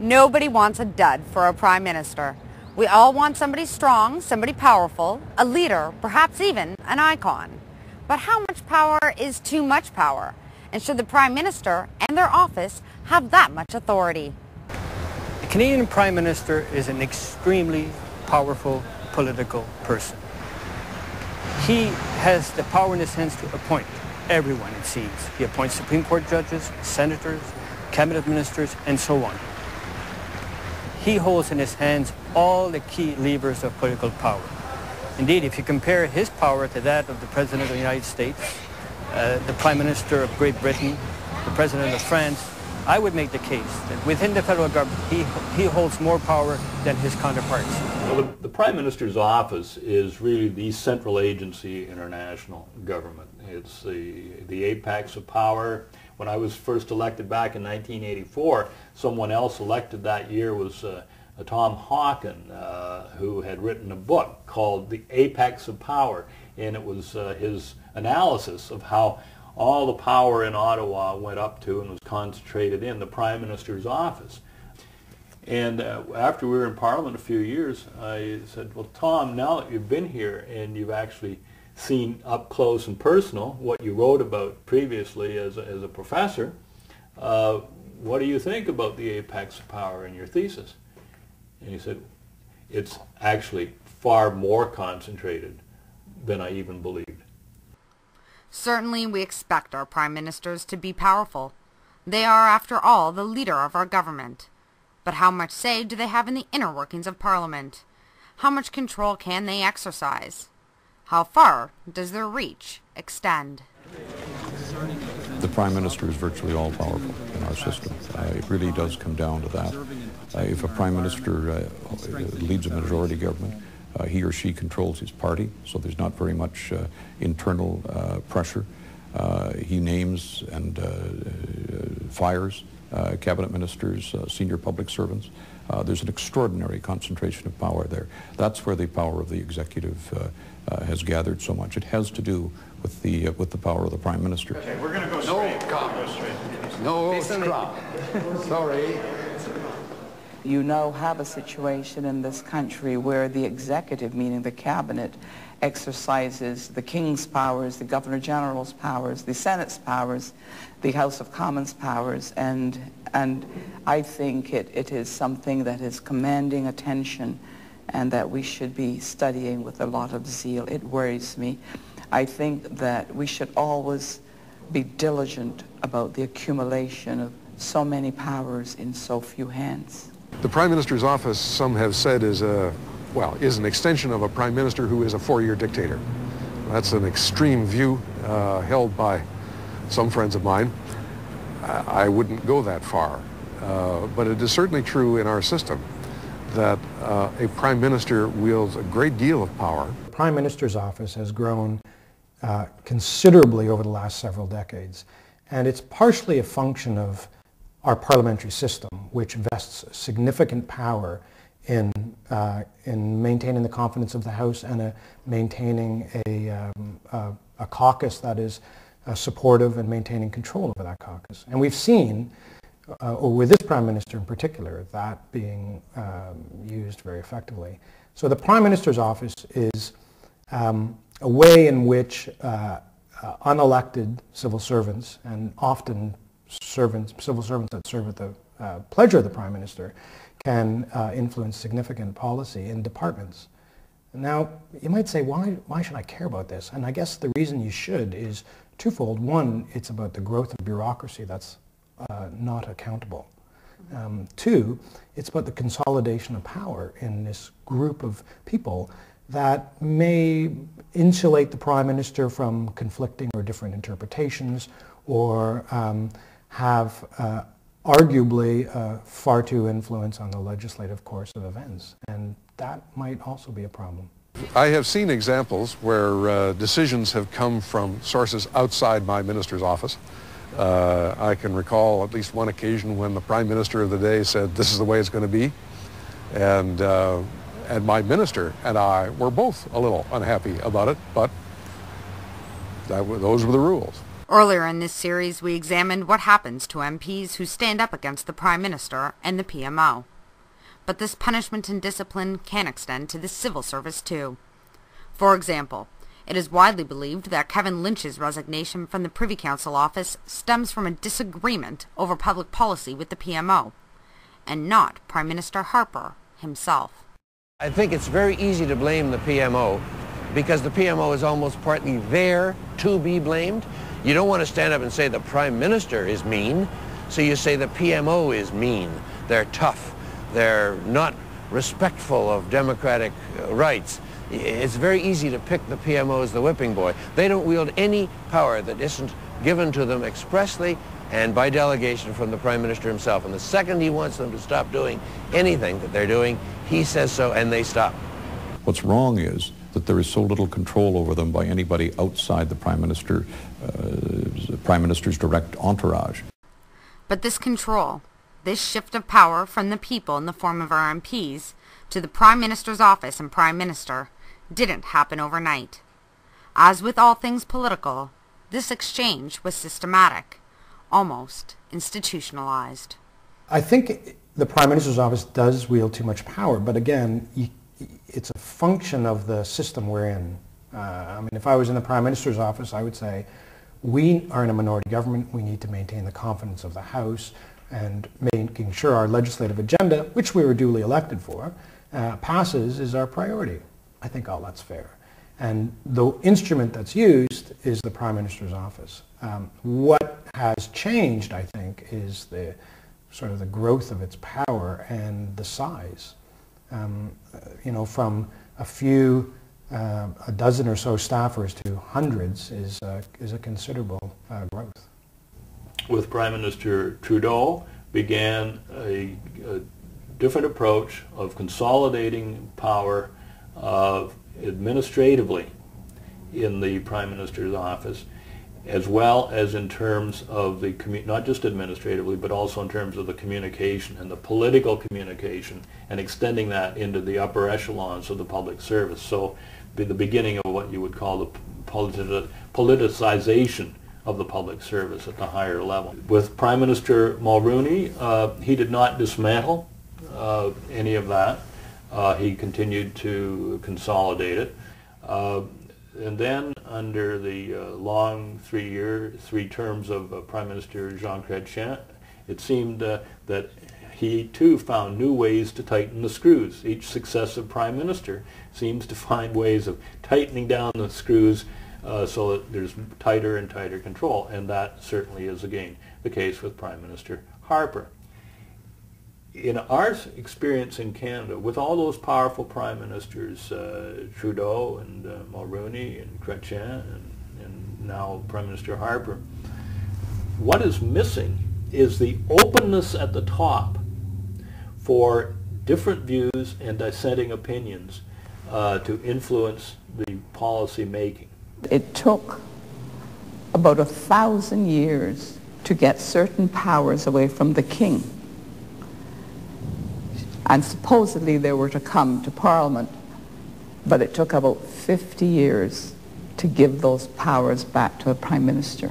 Nobody wants a dud for a prime minister. We all want somebody strong, somebody powerful, a leader, perhaps even an icon. But how much power is too much power? And should the prime minister and their office have that much authority? The Canadian prime minister is an extremely powerful political person. He has the power in his hands to appoint everyone, it seems. He appoints Supreme Court judges, senators, cabinet ministers, and so on. He holds in his hands all the key levers of political power. Indeed, if you compare his power to that of the President of the United States, the Prime Minister of Great Britain, the President of France, I would make the case that within the federal government, he holds more power than his counterparts. Well, the Prime Minister's office is really the central agency in our national government. It's the apex of power. When I was first elected back in 1984, someone else elected that year was Tom Hawken, who had written a book called The Apex of Power, and it was his analysis of how all the power in Ottawa went up to and was concentrated in the Prime Minister's office. And after we were in Parliament a few years, I said, well, Tom, now that you've been here and you've actually seen up close and personal what you wrote about previously as a professor, what do you think about the apex of power in your thesis? And he said, it's actually far more concentrated than I even believed. Certainly we expect our prime ministers to be powerful. They are, after all, the leader of our government. But how much say do they have in the inner workings of Parliament? How much control can they exercise? How far does their reach extend? The Prime Minister is virtually all-powerful in our system. It really does come down to that. If a Prime Minister leads a majority government, he or she controls his party, so there's not very much internal pressure. He names and fires cabinet ministers, senior public servants. There's an extraordinary concentration of power there. That's where the power of the executive has gathered so much. It has to do with the power of the Prime Minister. Okay, we're going to go straight. No, stop. Sorry. You now have a situation in this country where the executive, meaning the cabinet, exercises the King's powers, the Governor General's powers, the Senate's powers, the House of Commons powers, and I think it is something that is commanding attention and that we should be studying with a lot of zeal. It worries me. I think that we should always be diligent about the accumulation of so many powers in so few hands. The Prime Minister's office, some have said, is an extension of a Prime Minister who is a four-year dictator. That's an extreme view held by some friends of mine. I wouldn't go that far, but it is certainly true in our system that a Prime Minister wields a great deal of power. The Prime Minister's office has grown considerably over the last several decades, and it's partially a function of our parliamentary system, which vests significant power in maintaining the confidence of the House and maintaining a caucus that is supportive and maintaining control over that caucus. And we've seen, with this Prime Minister in particular, that being used very effectively. So the Prime Minister's office is a way in which unelected civil servants, and often civil servants that serve at the pleasure of the Prime Minister, can influence significant policy in departments. Now, you might say, why should I care about this? And I guess the reason you should is twofold. One, it's about the growth of bureaucracy that's not accountable. Two, it's about the consolidation of power in this group of people that may insulate the Prime Minister from conflicting or different interpretations, or have arguably far too influence on the legislative course of events, and that might also be a problem. I have seen examples where decisions have come from sources outside my minister's office. I can recall at least one occasion when the Prime Minister of the day said, "This is the way it's going to be," and my minister and I were both a little unhappy about it, but those were the rules. Earlier in this series, we examined what happens to MPs who stand up against the Prime Minister and the PMO. But this punishment and discipline can extend to the civil service too. For example, it is widely believed that Kevin Lynch's resignation from the Privy Council office stems from a disagreement over public policy with the PMO, and not Prime Minister Harper himself. I think it's very easy to blame the PMO because the PMO is almost partly there to be blamed. You don't want to stand up and say the Prime Minister is mean, so you say the PMO is mean. They're tough. They're not respectful of democratic rights. It's very easy to pick the PMO as the whipping boy. They don't wield any power that isn't given to them expressly and by delegation from the Prime Minister himself. And the second he wants them to stop doing anything that they're doing, he says so and they stop. What's wrong is that there is so little control over them by anybody outside the Prime Minister's direct entourage. But this control, this shift of power from the people in the form of our MPs to the Prime Minister's office and Prime Minister didn't happen overnight. As with all things political, this exchange was systematic, almost institutionalized. I think the Prime Minister's office does wield too much power, but again, it's a function of the system we're in. I mean, if I was in the Prime Minister's office, I would say, we are in a minority government, we need to maintain the confidence of the House, and making sure our legislative agenda, which we were duly elected for, passes is our priority. I think all that's fair. And the instrument that's used is the Prime Minister's office. What has changed, I think, is the sort of the growth of its power and the size. From a few, a dozen or so staffers to hundreds is a considerable growth. With Prime Minister Trudeau began a different approach of consolidating power administratively in the Prime Minister's office, as well as in terms of the, not just administratively, but also in terms of the communication and the political communication, and extending that into the upper echelons of the public service. So the beginning of what you would call the politicization of the public service at the higher level. With Prime Minister Mulroney, he did not dismantle any of that. He continued to consolidate it. And then under the long 3 terms of Prime Minister Jean Chrétien, it seemed that he too found new ways to tighten the screws. Each successive Prime Minister seems to find ways of tightening down the screws so that there's tighter and tighter control, and that certainly is again the case with Prime Minister Harper. In our experience in Canada, with all those powerful prime ministers, Trudeau and Mulroney and Chrétien and now Prime Minister Harper, what is missing is the openness at the top for different views and dissenting opinions to influence the policy making. It took about 1,000 years to get certain powers away from the king. And supposedly they were to come to Parliament, but it took about 50 years to give those powers back to the Prime Minister.